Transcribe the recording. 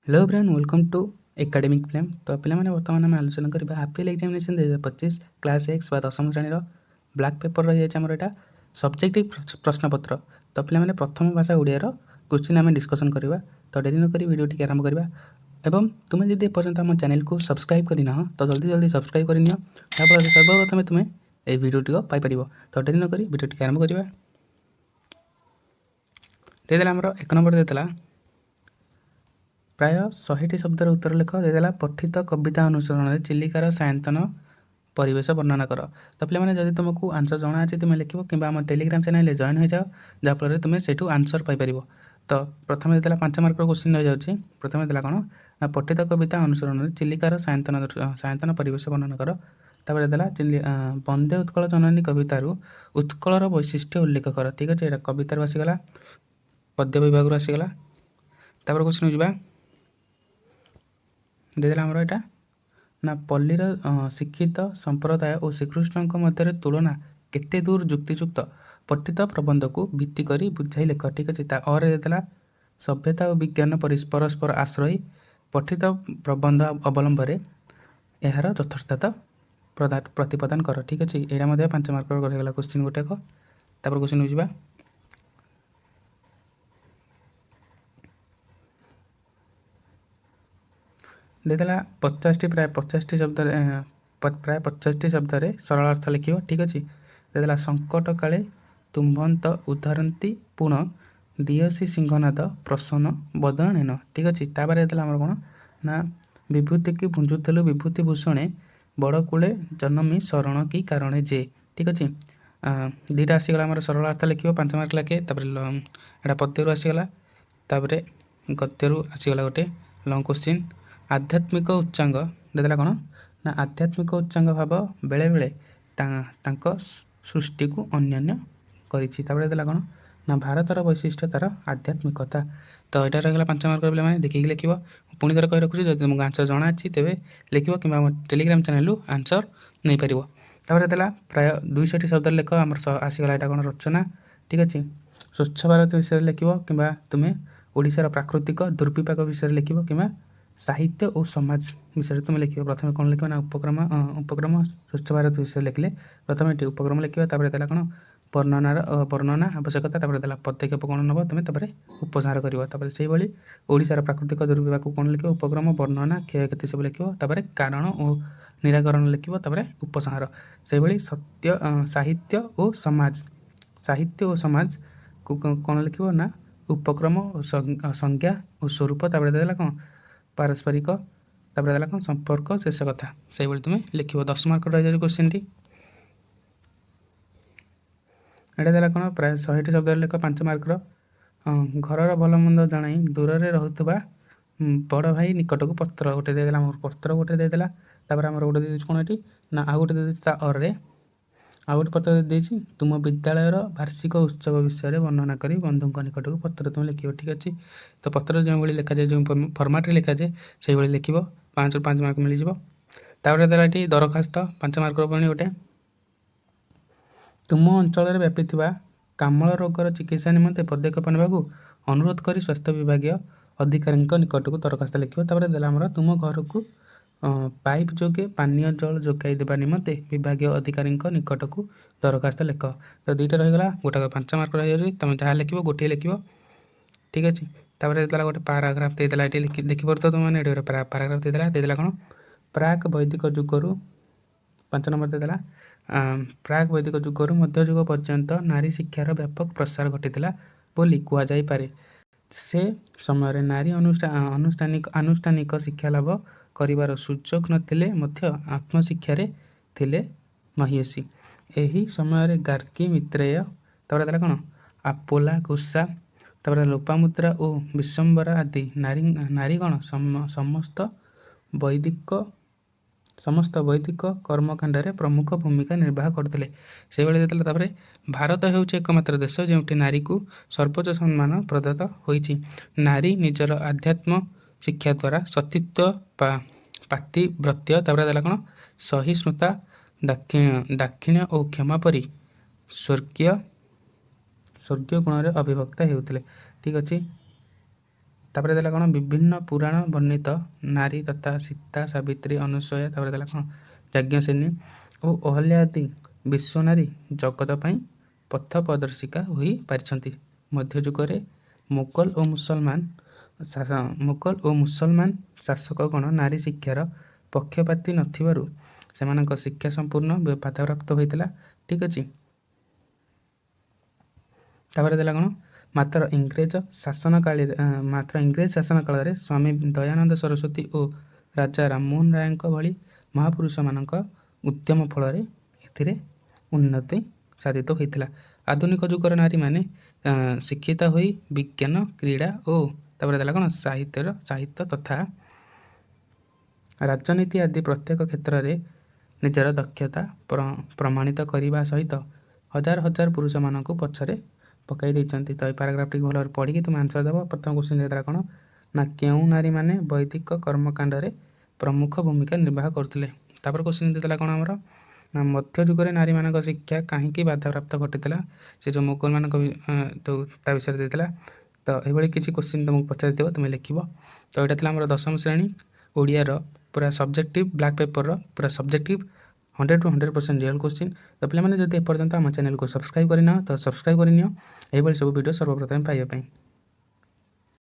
Hello friend, welcome to academic flame. तो पे बर्तमान आम आलोचना करवा हाफिल एग्जामिनेशन 2025 क्लास एक्स बा दशम श्रेणी ब्लैक पेपर रही है आमर यहाँ सब्जेक्टिव प्रश्नपत्र। तो पे प्रथम भाषा ओडियार क्वेश्चन आम डिस्कसन करवा। तो डेरी नक वीडियो टी आरंभ करवा। एवं तुम्हें जब एपर्तंत आम चैनल को सब्सक्राइब करना तो जल्दी जल्दी सब्सक्राइब कर जहाँफल सर्वप्रथम तुम्हें ये वीडियो पाइपर। तो डेरी नक वीडियो टी आरंभ करवा। देदेला आमर एक नंबर देदेला प्राय 100टी शब्दर उत्तर लेख। देदेला पठित कविता अनुसरण चिलिकार सायंतन परिवेश वर्णना कर। तो पे जब तुमको आंसर जना अच्छे तुम्हें लिख कि टेलीग्राम चैनल जॉइन हो जाओ जहाँफल तुम्हें से आंसर पाइपर। तो प्रथम देला 5 मार्क क्वेश्चन रही जाऊँगी। प्रथम देला कौन ना पठित कविता अनुसरण चिलिकार सायंतन परिवेश वर्णना कर। तापर देला बंदे उत्कल जननी कवितार उत्कलर वैशिष्ट्य उल्लेख कर। ठीक अच्छे, यहाँ कवितार आसीगला पद्य विभाग आसीगला। तापर क्वेश्चन जावा देदेला आमर यहाँ ना पल्लीर शिक्षित संप्रदाय और श्रीकृष्ण मध्य तुलना केते दूर युक्तियुक्त पठित प्रबंध को भित्ति करी बुझाई लेख। ठीक अच्छे, और देदेला सभ्यता और विज्ञान परस्पर आश्रयी पठित प्रबंध अवलंबन यार यथार्थता प्रतिपादन कर। ठीक अच्छे, यहाँ 5 मार्क रहीगला क्वेश्चन गोटेक। तापर क्वेश्चन जावा देदेला 50टी प्राय 50टी शब्द प्राय 50टी शब्द सरल अर्थ लिख। ठीक अच्छे, देदेला संकट काले तुम्भंत उदाहरती पुण दियसी सिंहनाद प्रसन्न बदनेन। ठीक अच्छे, तापर देदेला आमर कौन ना विभूति की भुंजुलु विभूति भूषणे बड़ कूले जन्मी शरण की कारण जे। ठीक अच्छे, दुईटा आसीगला आमर सरल अर्थ लिख 5 मार्क लाखे। यहाँ पद्यरू आसीगला, तापर गद्यरू आसीगला गोटे लंग क्वेश्चन। आध्यात्मिक उच्चांग देदेला कौन ना आध्यात्मिक उच्चांग भाव बेले बेले सृष्टि को अन्यान्य करिछि। तापर देदेला कौन ना भारतर वैशिष्ट्य तार आध्यात्मिकता। तो यहाँ रही 5 मार्क पे देखिए लिख। पुणी थर कही रखुच्छी जब तुमको आंसर जना अच्छी तेज लिख कि टेलीग्राम चैनल आंसर नहीं पार। तापर देला प्राय 200टी शब्द लेख आम आसीगला यहाँ कौन रचना। ठीक अच्छे, स्वच्छ भारत विषय लिख कि तुम्हें ओडिशार प्राकृतिक दुर्विपाक विषय लिख कि साहित्य और समाज विषय तुम्हें लिख। प्रथम कौन लिख ना उपक्रम स्वच्छ भारत विषय लिखले प्रथम ये उपक्रम लिखा। देला कौन वर्णना आवश्यकता। देला पदक्षेप कौन नब तुम्हें उपसंहार कर। से ओडिशार प्राकृतिक दुर्विपाक कौन लिख उपक्रम वर्णना क्षयक्षति सब लिख। कारण और निराकरण लिख। उपसंहार से सत्य साहित्य और समाज को कौन लिख ना उपक्रम संज्ञा और स्वरूप। देला कौन पारस्परिक। देला कौन संपर्क शेष कथा से तुम्हें लिख। 10 मार्क रही जाए क्वेश्चन टी। यहाँ देला कौन प्राय 100टी शब्द लेख 5 मार्क। घर भल मंद जनाई दूर से रोकवा बड़ भाई निकट को पत्र गोटे देदेला पत्र गोटे देदेला। तापर आम गोटे दे कौन ये ना आउ गोटे दे अरे आउ गोटे पत्र देती तुम विद्यालय वार्षिक उत्सव विषय वर्णना करी बंधु निकट को पत्र तुम्हें लिख। ठीक अच्छे, तो पत्र जो भाई लिखा जाए जो फर्माट लिखा जाए से भाई लिख 5 ରୁ 5 मार्क मिल जाए। देला ये दरखास्त 5 मार्क पुणी गोटे तुम अंचल व्यापी कामल रोगर चिकित्सा निमंते पदक्षेप नेबाकू अनुरोध कर स्वास्थ्य विभाग अधिकारी निकट को दरखास्त लिख। देला आमर तुम घर को पाइप जोगे पानीय जल जोगाई देवा निमंते विभाग अधिकारी निकट को दरखास्त लिख। तो दुईटा रहीगला गोटा 5 मार्क रही जाए तुम जहाँ लिख गोटे लिख। ठीक अच्छे, देला गोटे पाराग्राफ देदेला ये देखिपार तो तुमने ये पाराग्राफ देदेला कौन प्राक वैदिक जुगर 5 नंबर देदेला प्राक वैदिक जुगर मध्य जुग पर्यंत नारी शिक्षार व्यापक प्रसार घटी बोली कहुए। से समय नारी आनुष्ठानिक शिक्षा लाभ करिवार सुजोग नथिले मध्य आत्मशिक्षारे थिले महिषी। एही समय गार्गी मित्रेय देला कौन आपोला गुस्सा लोपामुद्रा और विश्वम्बरा आदि नारीगण समस्त वैदिक कर्मकांड प्रमुख भूमिका निर्वाह करते। से भारत होउछि एकमात्र देश जो नारी को सर्वोच्च सम्मान प्रदत्त होइछि। नारी निजर आध्यात्म शिक्षा द्वारा सतीत्व पातिव्रत्य देला कौन सहिष्णुता दाक्षिण्य और क्षमा परी स्वर्गीय गुण अभिभक्ता होते। ठीक अच्छे, ତାପରେ ଦେଲା କ'ଣ ବିଭିନ୍ନ ପୁରାଣ ବର୍ଣ୍ଣିତ ନାରୀ ତଥା ସୀତା ସାବିତ୍ରୀ ଅନୁସୂୟା ତାପରେ ଦେଲା କ'ଣ ଯାଜ୍ଞସେନୀ ଓ ଅହଲ୍ୟା ଆଦି ବିଶ୍ୱନାରୀ ଜଗତ ପାଇଁ ପଥ ପ୍ରଦର୍ଶିକା ହୋଇପାରିଛନ୍ତି। ମଧ୍ୟଯୁଗରେ ମୋଗଲ ଓ ମୁସଲମାନ ଶାସକଗଣ ନାରୀ ଶିକ୍ଷାର ପକ୍ଷପାତୀ ନଥିବାରୁ ସେମାନଙ୍କ ଶିକ୍ଷା ସମ୍ପୂର୍ଣ୍ଣ ବାଧାପ୍ରାପ୍ତ ହୋଇଥିଲା। ଠିକ୍ ଅଛି। ତାପରେ ଦେଲା କ'ଣ ମାତ୍ର ଇଂରେଜ ଶାସନ କାଳରେ ସ୍ୱାମୀ ଦୟାନନ୍ଦ ସରସ୍ୱତୀ ଓ ରାଜା ରାମମୋହନ ରାୟଙ୍କ ଭଳି ମହାପୁରୁଷମାନଙ୍କ ଉଦ୍ୟମ ଫଳରେ ଏଥିରେ ଉନ୍ନତି ସାଧିତ ହୋଇଥିଲା। ଆଧୁନିକ ଯୁଗର ନାରୀମାନେ ଶିକ୍ଷିତ ହୋଇ ବିଜ୍ଞାନ କ୍ରୀଡ଼ା ଓ ତାପରେ ଦେଲା କ'ଣ ସାହିତ୍ୟ ତଥା ରାଜନୀତି ଆଦି ପ୍ରତ୍ୟେକ କ୍ଷେତ୍ରରେ ନିଜର ଦକ୍ଷତା ପ୍ରମାଣିତ କରିବା ସହିତ ହଜାର ହଜାର ପୁରୁଷମାନଙ୍କୁ ପଛରେ ପକାଇ ଦେଇଛନ୍ତି। ତ ଏଇ ପାରାଗ୍ରାଫଟିକୁ ଭଲ ଭାବରେ ପଢ଼ିକି ତୁମେ ଆନ୍ସର ଦେବ। ପ୍ରଥମ କ୍ୱେଶ୍ଚିନ୍ ଦେଇଥିଲା କ'ଣ ନା କେଉଁ ନାରୀମାନେ ବୈଦିକ କର୍ମକାଣ୍ଡରେ ପ୍ରମୁଖ ଭୂମିକା ନିର୍ବାହ କରୁଥିଲେ। ତାପରେ କ୍ୱେଶ୍ଚିନ୍ ଦେଇଥିଲା କ'ଣ ଆମର ନା ମଧ୍ୟଯୁଗରେ ନାରୀମାନଙ୍କ ଶିକ୍ଷା କାହିଁକି ବାଧାପ୍ରାପ୍ତ ଘଟିଥିଲା। ସେ ଯେଉଁ ମୋଗଲମାନଙ୍କ ତା ବିଷୟରେ ଦେଇଥିଲା। ତ ଏଭଳି କିଛି କ୍ୱେଶ୍ଚିନ୍ ତୁମକୁ ପଚାରିଥିବ, ତୁମେ ଲେଖିବ। ତ ଏଇଟା ଥିଲା ଆମର 10ମ ଶ୍ରେଣୀ ଓଡ଼ିଆର ପୁରା ସବଜେକ୍ଟିଭ୍ ବ୍ଲାକ୍ ପେପରର ପୁରା ସବଜେକ୍ଟିଭ୍ 100ରୁ 100% ରିଅଲ୍ କ୍ୱେଶ୍ଚିନ୍। ତ ପିଲାମାନେ ଯଦି ଏପର୍ଯ୍ୟନ୍ତ ଆମ ଚ୍ୟାନେଲକୁ ସବସ୍କ୍ରାଇବ୍ କରିନାହ ତ ସବସ୍କ୍ରାଇବ୍ କରିନିଅ ଏହିଭଳି ସବୁ ଭିଡ଼ିଓ ସର୍ବପ୍ରଥମେ ପାଇବା ପାଇଁ।